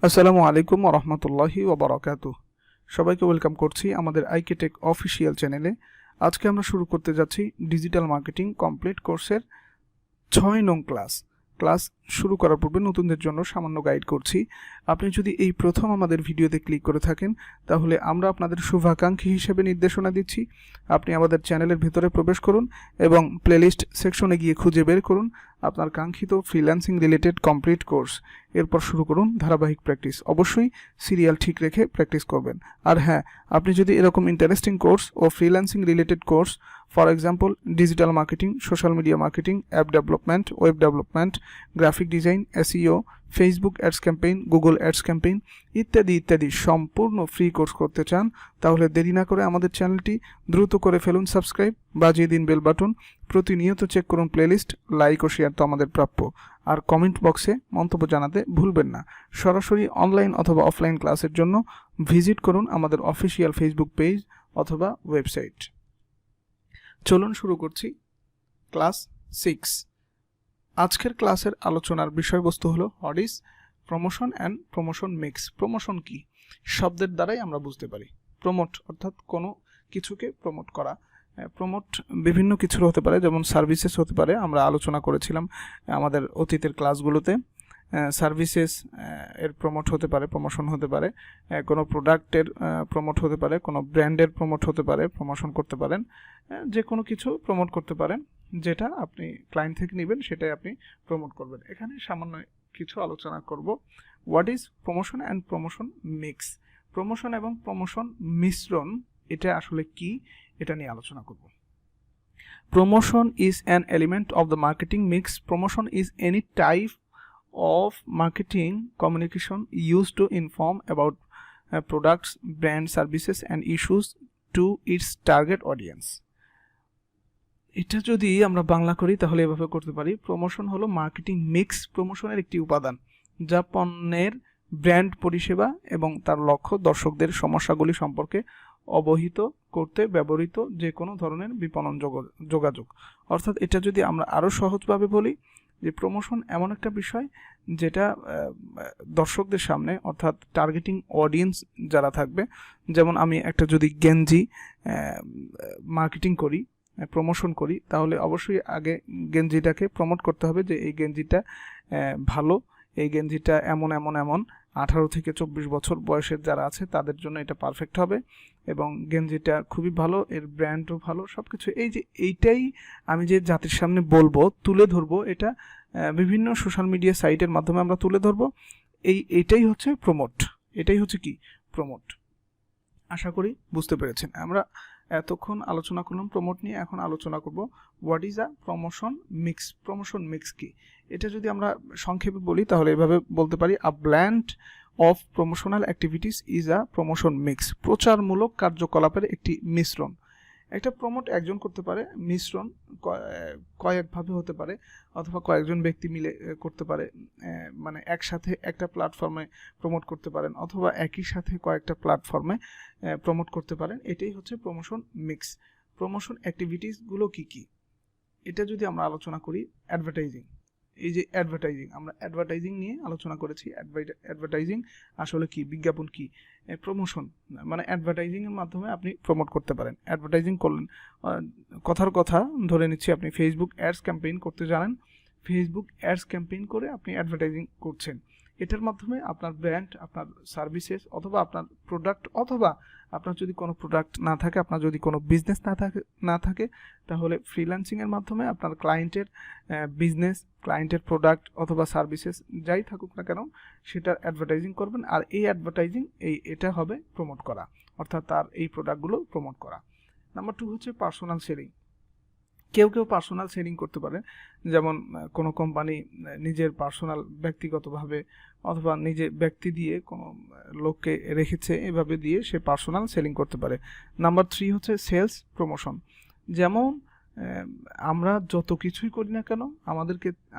আসসালামু আলাইকুম ওয়া রাহমাতুল্লাহি ওয়া বারাকাতুহু। সবাইকে ওয়েলকাম করছি আমাদের আইকেটেক অফিসিয়াল চ্যানেলে। আজকে আমরা শুরু করতে যাচ্ছি ডিজিটাল মার্কেটিং কমপ্লিট কোর্সের 6 নং ক্লাস শুরু করার পূর্বে নতুনদের জন্য সামান্য গাইড করছি। আপনি যদি এই প্রথম আমাদের ভিডিওতে ক্লিক করে থাকেন তাহলে আমরা আপনাদের শুভাকাঙ্ক্ষী হিসেবে নির্দেশনা দিচ্ছি। আপনি আমাদের চ্যানেলের ভিতরে প্রবেশ করুন এবং প্লেলিস্ট সেকশনে গিয়ে খুঁজে বের করুন আপনার কাঙ্ক্ষিত ফ্রিল্যান্সিং রিলেটেড কমপ্লিট কোর্স। এরপর শুরু করুন ধারাবাহিক প্র্যাকটিস। অবশ্যই সিরিয়াল ঠিক রেখে প্র্যাকটিস করবেন। আর হ্যাঁ, আপনি যদি এরকম ইন্টারেস্টিং কোর্স ও freelancing related course, for example digital marketing, social media marketing, app development, web development, graphic design, SEO, Facebook ads campaign, Google ads campaign ইত্যাদি সম্পূর্ণ ফ্রি কোর্স করতে চান তাহলে দেরি না করে আমাদের চ্যানেলটি দ্রুত করে ফেলুন সাবস্ক্রাইব, বাজিয়ে দিন বেল বাটন, প্রতিনিয়ত চেক করুন প্লেলিস্ট, লাইক ও শেয়ার তো আমাদের প্রাপ্য। আর কমেন্ট বক্সে মন্তব্য জানাতে ভুলবেন না। সরাসরি অনলাইন অথবা অফলাইন ক্লাসের জন্য ভিজিট করুন আমাদের অফিসিয়াল ফেসবুক পেজ অথবা ওয়েবসাইট। চলুন শুরু করছি ক্লাস 6। আজকের ক্লাসের আলোচনার বিষয়বস্তু হলো what is promotion and promotion mix. Promotion কি শব্দের দ্বারাই আমরা বুঝতে পারি। প্রমোট অর্থাৎ কোনো কিছুকে প্রমোট করা। প্রমোট বিভিন্ন কিছুর হতে পারে, যেমন সার্ভিসেস হতে পারে। আমরা আলোচনা করেছিলাম আমাদের অতীতের ক্লাসগুলোতে। সার্ভিসেস এর প্রমোট হতে পারে, প্রমোশন হতে পারে। কোনো প্রোডাক্টের প্রমোট হতে পারে, কোনো ব্র্যান্ডের প্রমোট হতে পারে, প্রমোশন করতে পারেন। যে কোনো কিছু প্রমোট করতে পারেন, যেটা আপনি ক্লায়েন্ট থেকে নেবেন সেটাই আপনি প্রমোট করবেন। এখানে সামান্য কিছু আলোচনা করব। What is promotion and promotion mix. Promotion এবং প্রমোশন মিশ্রণ এটা আসলে কি, এটা নিয়ে আলোচনা করব। Promotion is an element of the marketing mix. Promotion is any type of marketing communication used to inform about products, brand, services and issues to its target audience. এটা যদি আমরা বাংলা করি তাহলে এভাবে করতে পারি, প্রমোশন হলো মার্কেটিং মিক্স প্রমোশনের একটি উপাদান যা পণ্যের ব্র্যান্ড, পরিষেবা এবং তার লক্ষ্য দর্শকদের সমস্যাগুলি সম্পর্কে অবহিত করতে ব্যবহৃত যে কোনো ধরনের বিপণন যোগাযোগ। অর্থাৎ এটা যদি আমরা আরও সহজভাবে বলি যে প্রমোশন এমন একটা বিষয় যেটা দর্শকদের সামনে, অর্থাৎ টার্গেটিং অডিয়েন্স যারা থাকবে, যেমন আমি একটা যদি গেঞ্জি মার্কেটিং করি, প্রমোশন করি, তাহলে অবশ্যই আগে গেঞ্জিটাকে প্রমোট করতে হবে যে এই গেঞ্জিটা ভালো, এই গেঞ্জিটা এমন 18 থেকে 24 বছর বয়সের যারা আছে তাদের জন্য এটা পারফেক্ট হবে এবং গেঞ্জিটা খুবই ভালো, এর ব্র্যান্ডও ভালো, সব কিছু। এই যে এইটাই আমি যে জাতির সামনে বলবো, তুলে ধরবো, এটা বিভিন্ন সোশ্যাল মিডিয়া সাইটের মাধ্যমে আমরা তুলে ধরবো। এইটাই হচ্ছে প্রমোট। এটাই হচ্ছে কি প্রমোট। আশা করি বুঝতে পেরেছেন। আমরা এতক্ষণ আলোচনা করলাম প্রমোট নিয়ে, এখন আলোচনা করব what is a promotion mix. Promotion mix কি, এটা যদি আমরা সংক্ষেপে বলি তাহলে এভাবে বলতে পারি, a blend of promotional activities is a promotion mix. প্রচারমূলক কার্যকলাপের একটি মিশ্রণ। একটা প্রমোট একজন করতে পারে, মিশ্রণ কয়েকভাবে হতে পারে অথবা কয়েকজন ব্যক্তি মিলে করতে পারে। মানে একসাথে একটা প্ল্যাটফর্মে প্রমোট করতে পারেন অথবা একই সাথে কয়েকটা প্ল্যাটফর্মে প্রমোট করতে পারেন। এটাই হচ্ছে প্রমোশন মিক্স। প্রমোশন অ্যাক্টিভিটিসগুলো কি কি, এটা যদি আমরা আলোচনা করি, অ্যাডভার্টাইজিং। এই যে অ্যাডভার্টাইজিং, আমরা অ্যাডভার্টাইজিং নিয়ে আলোচনা করেছি। অ্যাডভার্টাইজিং আসলে কি, বিজ্ঞাপন কি, প্রমোশন মানে অ্যাডভার্টাইজিংয়ের মাধ্যমে আপনি প্রমোট করতে পারেন। অ্যাডভার্টাইজিং করলেন, কথার কথা ধরে নিচ্ছি আপনি ফেসবুক অ্যাডস ক্যাম্পেইন করতে জানেন, ফেসবুক অ্যাডস ক্যাম্পেইন করে আপনি অ্যাডভার্টাইজিং করছেন। এটার মাধ্যমে আপনার ব্র্যান্ড, আপনার সার্ভিসেস অথবা আপনার প্রোডাক্ট, অথবা আপনার যদি কোনো প্রোডাক্ট না থাকে, আপনার যদি কোনো বিজনেস না থাকে তাহলে ফ্রিল্যান্সিংয়ের মাধ্যমে আপনার ক্লায়েন্টের বিজনেস, ক্লায়েন্টের প্রোডাক্ট অথবা সার্ভিসেস যাই থাকুক না কেন সেটার অ্যাডভার্টাইজিং করবেন। আর এই অ্যাডভার্টাইজিং এটা হবে প্রমোট করা, অর্থাৎ তার এই প্রোডাক্টগুলো প্রমোট করা। নাম্বার 2 হচ্ছে পার্সোনাল সেলিং। কেউ পার্সোনাল সেলিং করতে পারে, যেমন কোনো কোম্পানি নিজের পার্সোনাল ব্যক্তিগতভাবে অথবা নিজে ব্যক্তি দিয়ে কোনো লোককে রেখেছে, এভাবে দিয়ে সে পার্সোনাল সেলিং করতে পারে। নাম্বার 3 হচ্ছে সেলস প্রমোশন। যেমন আমরা যত কিছুই করি না কেন,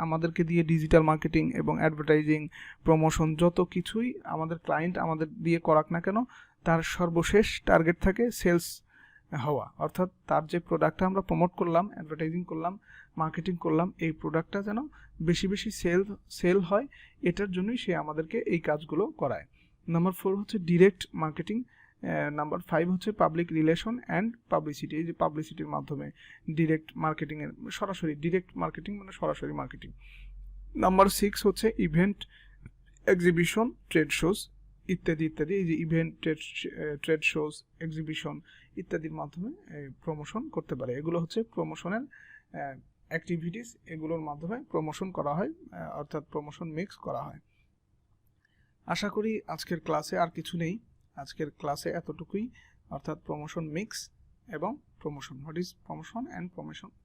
আমাদেরকে দিয়ে ডিজিটাল মার্কেটিং এবং অ্যাডভার্টাইজিং, প্রমোশন যত কিছুই আমাদের ক্লায়েন্ট আমাদের দিয়ে করাক না কেন, তার সর্বশেষ টার্গেট থাকে সেলস হওয়া। অর্থাৎ তার যে প্রোডাক্টটা আমরা প্রমোট করলাম, অ্যাডভার্টাইজিং করলাম, মার্কেটিং করলাম এই প্রোডাক্টটা যেন বেশি বেশি সেল হয়, এটার জন্যই সে আমাদেরকে এই কাজগুলো করায়। নাম্বার 4 হচ্ছে ডিরেক্ট মার্কেটিং। নাম্বার 5 হচ্ছে পাবলিক রিলেশন অ্যান্ড পাবলিসিটি। এই যে পাবলিসিটির মাধ্যমে ডিরেক্ট মার্কেটিংয়ের সরাসরি, ডিরেক্ট মার্কেটিং মানে সরাসরি মার্কেটিং। নাম্বার 6 হচ্ছে ইভেন্ট, এক্সিবিশন, ট্রেড শোজ ইত্যাদি ইত্যাদি। এই যে ইভেন্ট, ট্রেড শোজ, এক্সিবিশন ইত্যাদির মাধ্যমে প্রমোশন করতে পারে। এগুলো হচ্ছে প্রমোশনের অ্যাক্টিভিটিস, এগুলোর মাধ্যমে প্রমোশন করা হয়, অর্থাৎ প্রমোশন মিক্স করা হয়। আশা করি আজকের ক্লাসে আর কিছু নেই, আজকের ক্লাসে এতটুকুই, অর্থাৎ প্রমোশন মিক্স এবং promotion, what is promotion and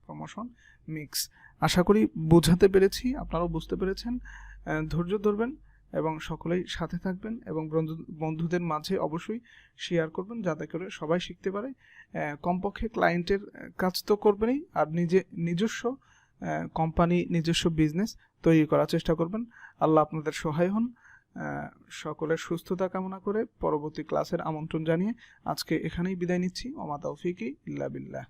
promotion mix. আশা করি বোঝাতে পেরেছি, আপনারাও বুঝতে পেরেছেন। ধৈর্য ধরবেন এবং সকলেই সাথে থাকবেন এবং বন্ধুদের মাঝে অবশ্যই শেয়ার করবেন যাতে করে সবাই শিখতে পারে। কমপক্ষে ক্লায়েন্টের কাজ তো করবেনই, আর নিজস্ব কোম্পানি, নিজস্ব বিজনেস তৈরি করার চেষ্টা করবেন। আল্লাহ আপনাদের সহায় হন। সকলের সুস্থতা কামনা করে পরবর্তী ক্লাসের আমন্ত্রণ জানিয়ে আজকে এখানেই বিদায় নিচ্ছি। ওমা তাওফিকি ইল্লা বিল্লাহ।